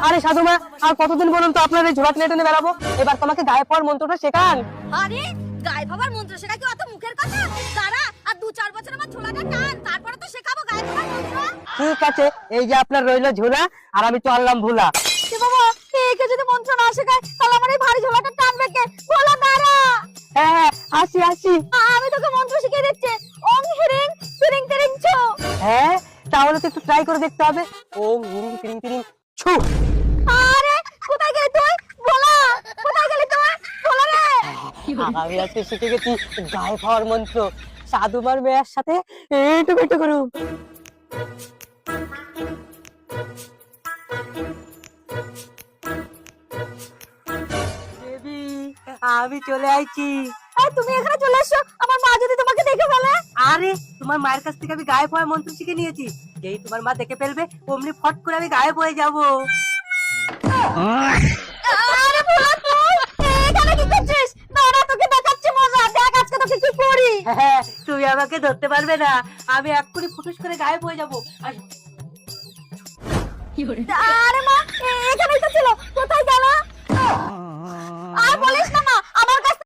আরে সাধু মা, আর কতদিন বলুন তো আপনার এই ঝোলা টেনে বেড়াবো? এবার তোমাকে গায়ে পড়ার মন্ত্রটা শেখান। আরে গায়ে ভাবার মন্ত্র শেখা কি অত মুখের কথা? দাঁড়া, আর 2-4 বছর আমার ঝোলাটা টান, তারপরে তো শেখাবো গায়ে ভাবার মন্ত্র। ঠিক আছে, এই যে আপনার রইলো ঝোলা, আর আমি চললাম ভোলা। এ বাবা, একে যদি মন্ত্র না শেখায় তাহলে আমার এই ভারী ঝোলাটা টানবে কে? ভোলা দাঁড়া, হ্যাঁ, আসি আসি। আমি তোকে মন্ত্র শিখিয়ে দিচ্ছি। ওং হিরিং ফিরিং টিরিং ছো। হ্যাঁ, তাহলে তো একটু ট্রাই করে দেখতে হবে। ওম হিরিং তিরিং তিরিং ছু। আরে কোথায় গেলি তুই? ভোলা, কোথায় গেলি তুই? ভোলা রে! আমি আজকে শিখে গেছি গায়ে পাওয়ার মন্ত্র। সাধুমার মেয়ের সাথে এইটুকু একটু করুন। দেবী, আমি চলে আইছি। এই তুমি এখানে চলে এসো, আমার মা যদি তোমাকে দেখে ফেলে। আরে তোমার মায়ের কাছ থেকে আমি গায়ে পাওয়ার মন্ত্র শিখে নিয়েছি। যেই তোমার মা দেখে ফেলবে অমনি ফট করে আমি গায়ে হয়ে যাবো। আরে ভোলা তুই এখানে কি করছিস? দাঁড়া, তোকে দেখাচ্ছি মজা। দেখ আজকে তোকে কি করি। হ্যাঁ, তুমি আমাকে ধরতে পারবে না। আমি এক্ষুনি ফুটুস করে গায়ে হয়ে যাবো। আরে মা, এখানেই তো ছিল।